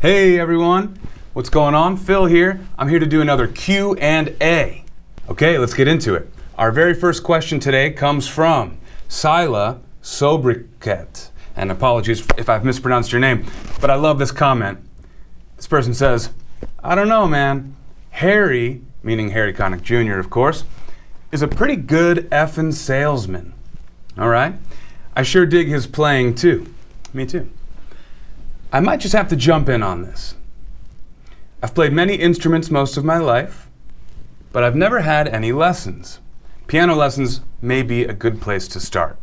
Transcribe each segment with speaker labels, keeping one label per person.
Speaker 1: Hey everyone, what's going on? Phil here. I'm here to do another Q&A. Okay, let's get into it. Our very first question today comes from Sila Sobriquet. And apologies if I've mispronounced your name, but I love this comment. This person says, I don't know, man. Harry, meaning Harry Connick Jr., of course, is a pretty good effing salesman. All right? I sure dig his playing too. Me too. I might just have to jump in on this. I've played many instruments most of my life, but I've never had any lessons. Piano lessons may be a good place to start.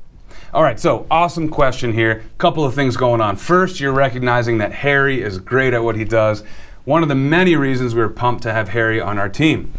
Speaker 1: All right, so awesome question here. Couple of things going on. First, you're recognizing that Harry is great at what he does. One of the many reasons we're pumped to have Harry on our team.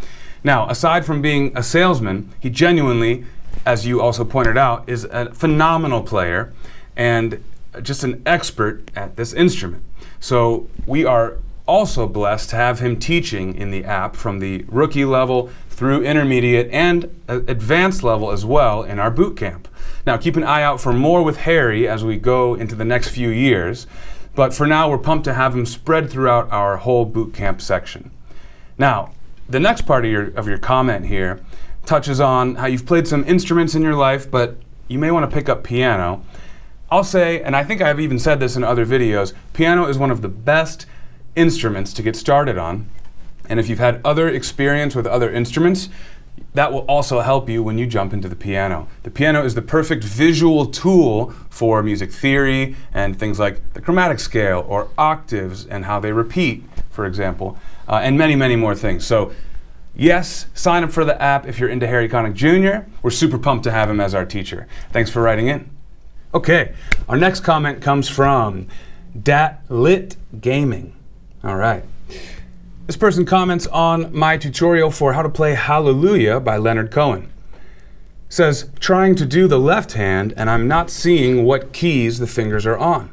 Speaker 1: Now, aside from being a salesman, he genuinely, as you also pointed out, is a phenomenal player and just an expert at this instrument. So we are also blessed to have him teaching in the app from the rookie level through intermediate and advanced level as well in our boot camp. Now keep an eye out for more with Harry as we go into the next few years, but for now we're pumped to have him spread throughout our whole boot camp section. Now, the next part of your comment here touches on how you've played some instruments in your life, but you may want to pick up piano. I'll say, and I think I've even said this in other videos, piano is one of the best instruments to get started on. And if you've had other experience with other instruments, that will also help you when you jump into the piano. The piano is the perfect visual tool for music theory and things like the chromatic scale or octaves and how they repeat, for example, and many, many more things. So yes, sign up for the app if you're into Harry Connick Jr. We're super pumped to have him as our teacher. Thanks for writing in. Okay, our next comment comes from Lit Gaming. All right. This person comments on my tutorial for how to play Hallelujah by Leonard Cohen. Says, trying to do the left hand and I'm not seeing what keys the fingers are on.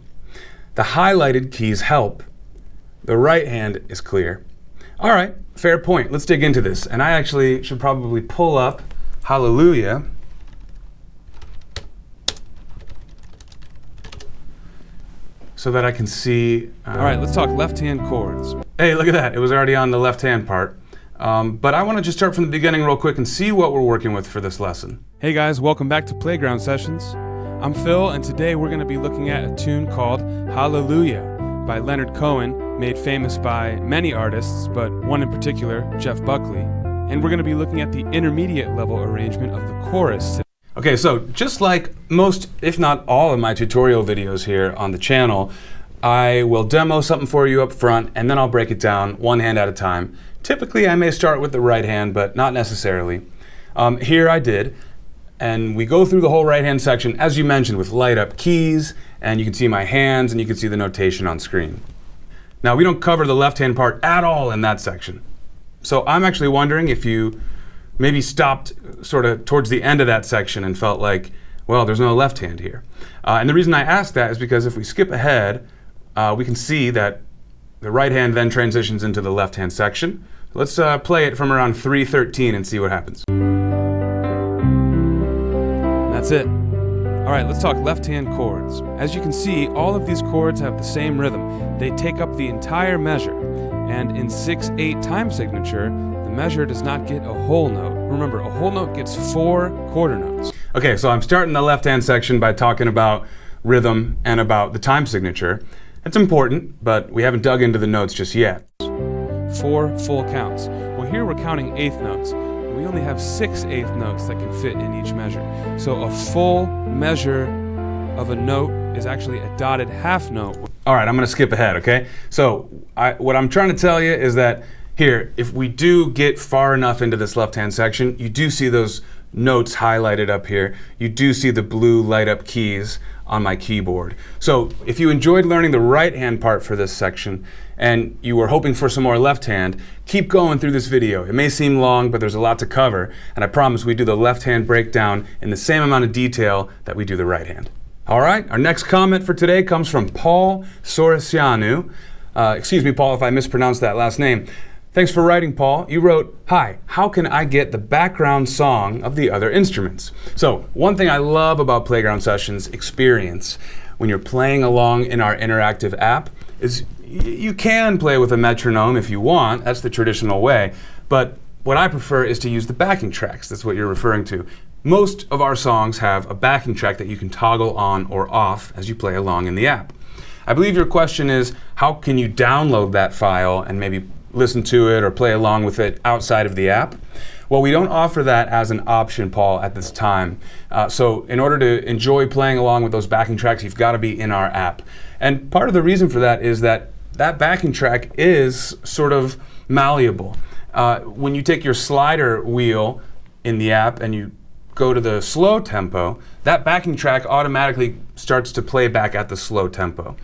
Speaker 1: The highlighted keys help. The right hand is clear. All right, fair point. Let's dig into this. And I actually should probably pull up Hallelujah so that I can see. All right, let's talk left-hand chords. Hey, look at that. It was already on the left-hand part. But I want to just start from the beginning real quick and see what we're working with for this lesson. Hey guys, welcome back to Playground Sessions. I'm Phil, and today we're going to be looking at a tune called Hallelujah by Leonard Cohen, made famous by many artists, but one in particular, Jeff Buckley. And we're going to be looking at the intermediate level arrangement of the chorus. Okay, so just like most, if not all of my tutorial videos here on the channel, I will demo something for you up front and then I'll break it down one hand at a time. Typically I may start with the right hand, but not necessarily. Here I did, and we go through the whole right hand section, as you mentioned, with light up keys, and you can see my hands and you can see the notation on screen. Now we don't cover the left hand part at all in that section. So I'm actually wondering if you maybe stopped sort of towards the end of that section and felt like, well, there's no left hand here. And the reason I ask that is because if we skip ahead, we can see that the right hand then transitions into the left hand section. Let's play it from around 3:13 and see what happens. That's it. All right, let's talk left hand chords. As you can see, all of these chords have the same rhythm. They take up the entire measure. And in 6/8 time signature, the measure does not get a whole note. Remember, a whole note gets 4 quarter notes. Okay, so I'm starting the left-hand section by talking about rhythm and about the time signature. It's important, but we haven't dug into the notes just yet. 4 full counts. Well, here we're counting eighth notes. We only have 6 eighth notes that can fit in each measure. So a full measure of a note is actually a dotted half note. All right, I'm going to skip ahead, okay? So what I'm trying to tell you is that here, if we do get far enough into this left-hand section, you do see those notes highlighted up here. You do see the blue light-up keys on my keyboard. So if you enjoyed learning the right-hand part for this section and you were hoping for some more left-hand, keep going through this video. It may seem long, but there's a lot to cover, and I promise we do the left-hand breakdown in the same amount of detail that we do the right-hand. All right, our next comment for today comes from Paul Soresianu. Excuse me, Paul, if I mispronounced that last name. Thanks for writing, Paul. You wrote, "Hi, how can I get the background song of the other instruments?" So one thing I love about Playground Sessions experience when you're playing along in our interactive app is you can play with a metronome if you want. That's the traditional way. But what I prefer is to use the backing tracks. That's what you're referring to. Most of our songs have a backing track that you can toggle on or off as you play along in the app. I believe your question is, how can you download that file and maybe listen to it or play along with it outside of the app? Well, we don't offer that as an option, Paul, at this time. So in order to enjoy playing along with those backing tracks, you've got to be in our app. And part of the reason for that is that that backing track is sort of malleable. When you take your slider wheel in the app and you go to the slow tempo, that backing track automatically starts to play back at the slow tempo.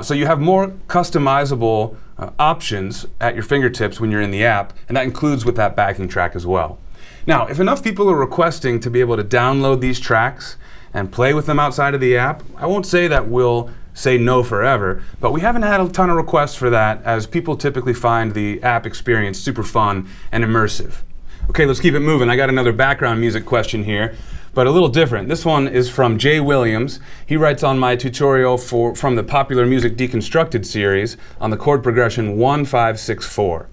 Speaker 1: So you have more customizable options at your fingertips when you're in the app, and that includes with that backing track as well. Now, if enough people are requesting to be able to download these tracks and play with them outside of the app, I won't say that we'll say no forever, but we haven't had a ton of requests for that, as people typically find the app experience super fun and immersive. Okay, let's keep it moving. I got another background music question here, but a little different. This one is from Jay Williams. He writes on my tutorial from the Popular Music Deconstructed series on the chord progression 1-5-6-4.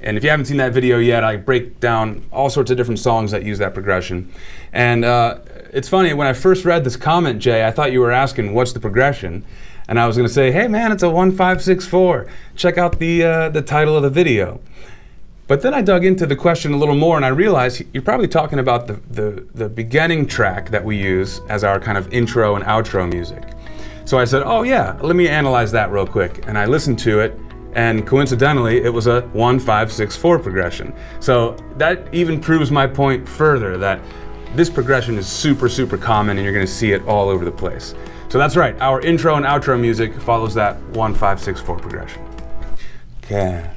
Speaker 1: And if you haven't seen that video yet, I break down all sorts of different songs that use that progression. And it's funny, when I first read this comment, Jay, I thought you were asking what's the progression, and I was going to say, hey man, it's a 1-5-6-4. Check out the title of the video. But then I dug into the question a little more, and I realized you're probably talking about the beginning track that we use as our kind of intro and outro music. So I said, oh yeah, let me analyze that real quick. And I listened to it, and coincidentally, it was a 1-5-6-4 progression. So that even proves my point further, that this progression is super, super common, and you're going to see it all over the place. So that's right, our intro and outro music follows that 1-5-6-4 progression. Okay.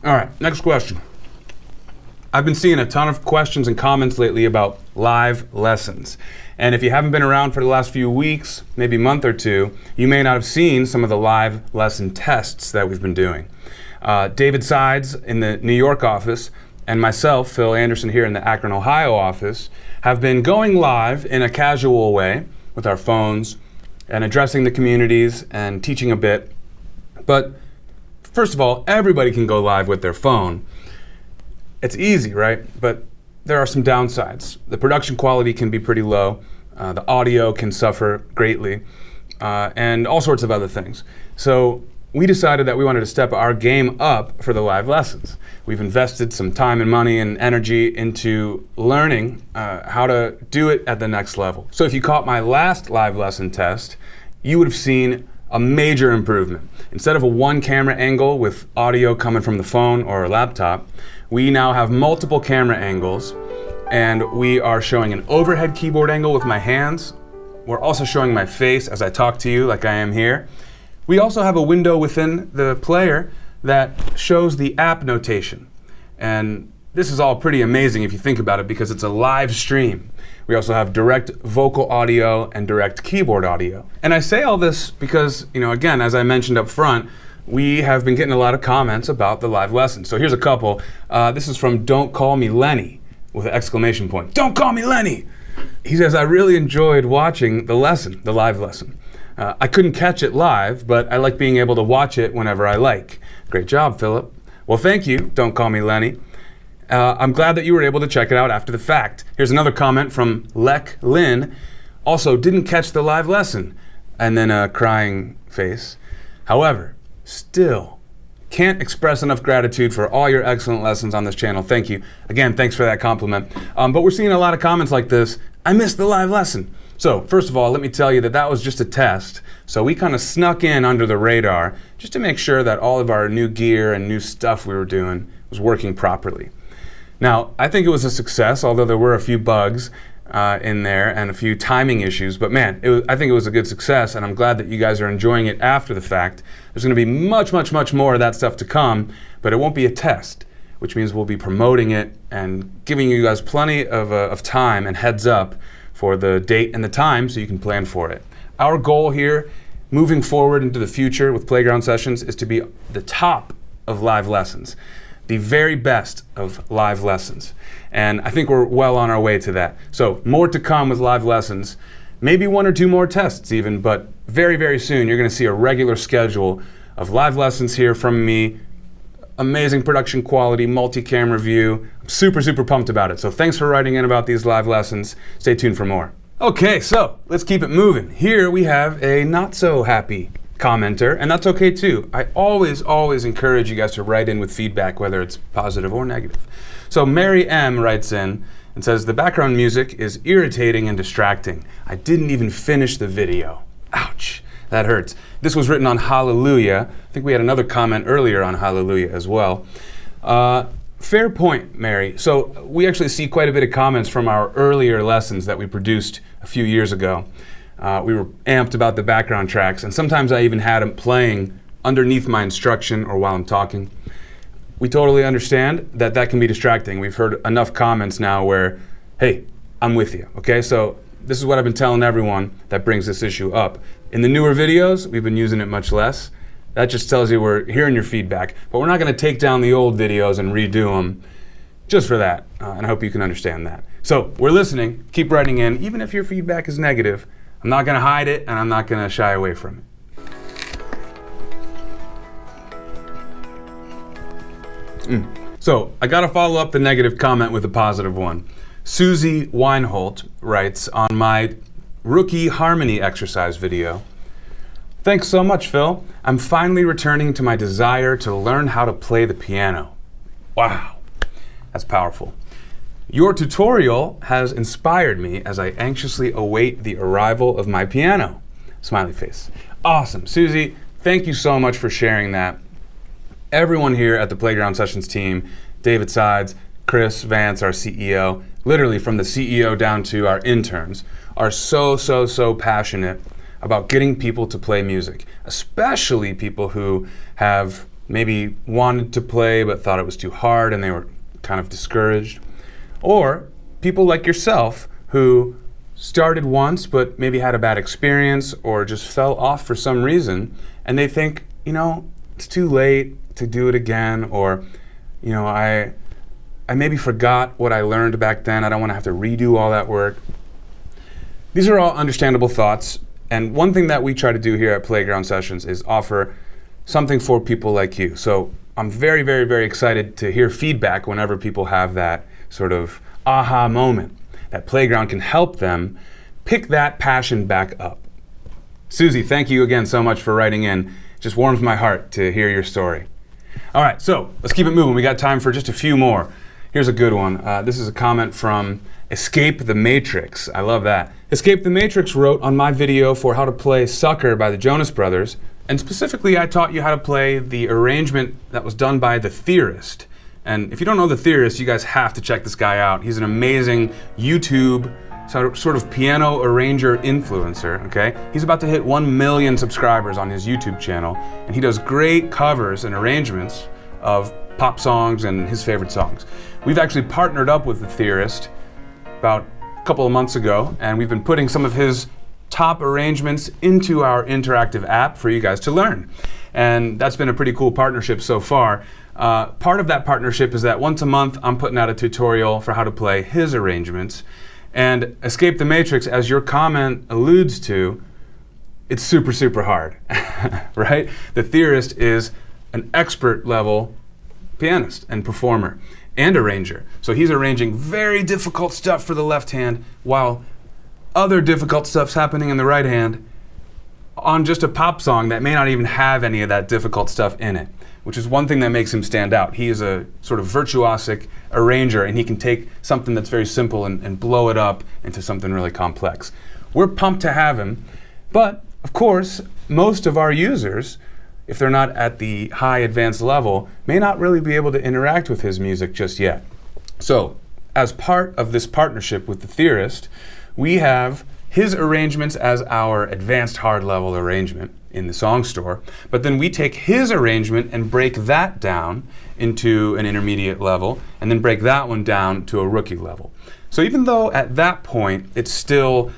Speaker 1: All right, next question. I've been seeing a ton of questions and comments lately about live lessons. And if you haven't been around for the last few weeks, maybe month or two, you may not have seen some of the live lesson tests that we've been doing. David Sides in the New York office and myself, Phil Anderson, here in the Akron, Ohio office, have been going live in a casual way with our phones and addressing the communities and teaching a bit. But first of all, everybody can go live with their phone. It's easy, right? But there are some downsides. The production quality can be pretty low. The audio can suffer greatly, and all sorts of other things. So we decided that we wanted to step our game up for the live lessons. We've invested some time and money and energy into learning how to do it at the next level. So if you caught my last live lesson test, you would have seen a major improvement. Instead of a one camera angle with audio coming from the phone or a laptop, we now have multiple camera angles, and we are showing an overhead keyboard angle with my hands. We're also showing my face as I talk to you like I am here. We also have a window within the player that shows the app notation. And this is all pretty amazing if you think about it, because it's a live stream. We also have direct vocal audio and direct keyboard audio. And I say all this because, again, as I mentioned up front, we have been getting a lot of comments about the live lessons. So here's a couple. This is from Don't Call Me Lenny with an exclamation point. Don't call me Lenny! He says, I really enjoyed watching the lesson, the live lesson. I couldn't catch it live, but I like being able to watch it whenever I like. Great job, Philip. Well, thank you, Don't Call Me Lenny. I'm glad that you were able to check it out after the fact. Here's another comment from Lek Lin. Also, didn't catch the live lesson. And then a crying face. However, still, can't express enough gratitude for all your excellent lessons on this channel. Thank you. Again, thanks for that compliment. But we're seeing a lot of comments like this. I missed the live lesson. So, first of all, let me tell you that that was just a test. So we kind of snuck in under the radar just to make sure that all of our new gear and new stuff we were doing was working properly. Now, I think it was a success, although there were a few bugs in there and a few timing issues. But man, I think it was a good success, and I'm glad that you guys are enjoying it after the fact. There's going to be much, much, much more of that stuff to come, but it won't be a test, which means we'll be promoting it and giving you guys plenty of time and heads up for the date and the time so you can plan for it. Our goal here, moving forward into the future with Playground Sessions, is to be the top of live lessons. The very best of live lessons. And I think we're well on our way to that. So more to come with live lessons. maybe 1 or 2 more tests even, but very, very soon you're going to see a regular schedule of live lessons here from me. Amazing production quality, multi-camera view. I'm super, super pumped about it. So thanks for writing in about these live lessons. Stay tuned for more. Okay, so let's keep it moving. Here we have a not so happy commenter, and that's okay too. I always encourage you guys to write in with feedback, whether it's positive or negative. So Mary M writes in and says, the background music is irritating and distracting. I didn't even finish the video. Ouch, that hurts. This was written on Hallelujah. I think we had another comment earlier on Hallelujah as well. Fair point, Mary. So we actually see quite a bit of comments from our earlier lessons that we produced a few years ago. We were amped about the background tracks, and sometimes I even had them playing underneath my instruction or while I'm talking. We totally understand that that can be distracting. We've heard enough comments now where, hey, I'm with you, okay? So this is what I've been telling everyone that brings this issue up. In the newer videos, we've been using it much less. That just tells you we're hearing your feedback, but we're not gonna take down the old videos and redo them just for that, and I hope you can understand that. So we're listening, keep writing in, even if your feedback is negative. I'm not gonna hide it, and I'm not gonna shy away from it. So I gotta follow up the negative comment with a positive one. Susie Weinholt writes on my rookie harmony exercise video, thanks so much, Phil. I'm finally returning to my desire to learn how to play the piano. Wow, that's powerful. Your tutorial has inspired me as I anxiously await the arrival of my piano. Smiley face. Awesome, Susie, thank you so much for sharing that. Everyone here at the Playground Sessions team, David Sides, Chris Vance, our CEO, literally from the CEO down to our interns, are so passionate about getting people to play music, especially people who have maybe wanted to play but thought it was too hard and they were kind of discouraged. Or people like yourself who started once but maybe had a bad experience or just fell off for some reason, and they think, you know, it's too late to do it again, or, you know, I maybe forgot what I learned back then. I don't want to have to redo all that work. These are all understandable thoughts, and one thing that we try to do here at Playground Sessions is offer something for people like you. So I'm very excited to hear feedback whenever people have that sort of aha moment, that Playground can help them pick that passion back up. Susie, thank you again so much for writing in. It just warms my heart to hear your story. All right, so let's keep it moving. We got time for just a few more. Here's a good one. This is a comment from Escape the Matrix. I love that. Escape the Matrix wrote on my video for how to play Sucker by the Jonas Brothers, and specifically I taught you how to play the arrangement that was done by the Theorist. And if you don't know the Theorist, you guys have to check this guy out. He's an amazing YouTube sort of piano arranger influencer, okay? He's about to hit 1 million subscribers on his YouTube channel, and he does great covers and arrangements of pop songs and his favorite songs. We've actually partnered up with the Theorist about a couple of months ago, and we've been putting some of his top arrangements into our interactive app for you guys to learn. And that's been a pretty cool partnership so far. Part of that partnership is that once a month I'm putting out a tutorial for how to play his arrangements. And Escape the Matrix, as your comment alludes to, it's super hard, right? The Theorist is an expert level pianist and performer and arranger. So he's arranging very difficult stuff for the left hand while other difficult stuff's happening in the right hand on just a pop song that may not even have any of that difficult stuff in it, which is one thing that makes him stand out. He is a sort of virtuosic arranger, and he can take something that's very simple and blow it up into something really complex. We're pumped to have him, but of course, most of our users, if they're not at the high advanced level, may not really be able to interact with his music just yet. So, as part of this partnership with the Theorist, we have his arrangements as our advanced hard level arrangement in the song store, but then we take his arrangement and break that down into an intermediate level, and then break that one down to a rookie level. So even though at that point it's still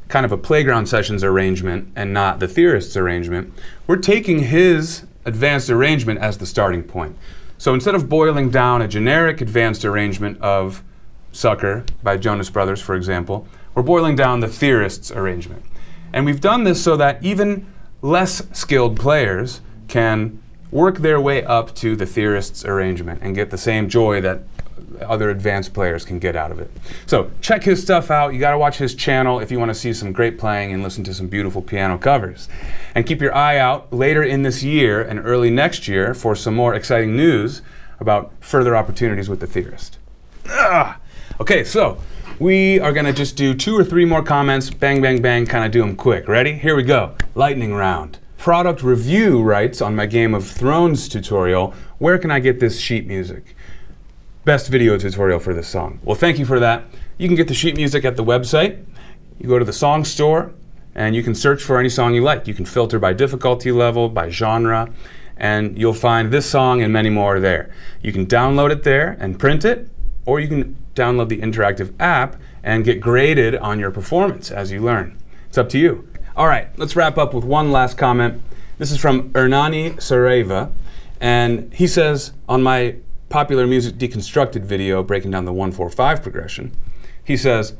Speaker 1: kind of a Playground Sessions arrangement and not the Theorist's arrangement, we're taking his advanced arrangement as the starting point. So instead of boiling down a generic advanced arrangement of Sucker by Jonas Brothers, for example, we're boiling down the Theorist's arrangement. And we've done this so that even less skilled players can work their way up to the Theorist's arrangement and get the same joy that other advanced players can get out of it. So check his stuff out. You got to watch his channel if you want to see some great playing and listen to some beautiful piano covers. And keep your eye out later in this year and early next year for some more exciting news about further opportunities with the Theorist. Okay, so we are going to just do 2 or 3 more comments, bang, bang, bang, kind of do them quick. Ready? Here we go. Lightning round. Product Review writes on my Game of Thrones tutorial, where can I get this sheet music? Best video tutorial for this song. Well, thank you for that. You can get the sheet music at the website. You go to the song store, and you can search for any song you like. You can filter by difficulty level, by genre, and you'll find this song and many more there. You can download it there and print it, or you can download the interactive app and get graded on your performance as you learn. It's up to you. All right, let's wrap up with one last comment. This is from Ernani Saraiva, and he says, on my Popular Music Deconstructed video breaking down the 1-4-5 progression, he says,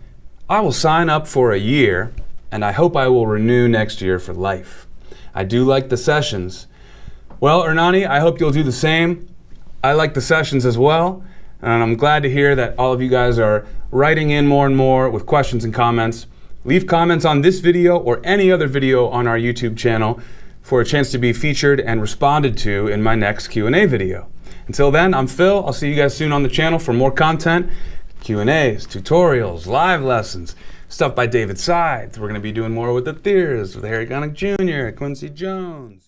Speaker 1: I will sign up for a year, and I hope I will renew next year for life. I do like the sessions. Well, Ernani, I hope you'll do the same. I like the sessions as well, and I'm glad to hear that all of you guys are writing in more and more with questions and comments. Leave comments on this video or any other video on our YouTube channel for a chance to be featured and responded to in my next Q&A video. Until then, I'm Phil. I'll see you guys soon on the channel for more content, Q&As, tutorials, live lessons, stuff by David Sides. We're going to be doing more with the Theorist, with Harry Connick Jr., Quincy Jones.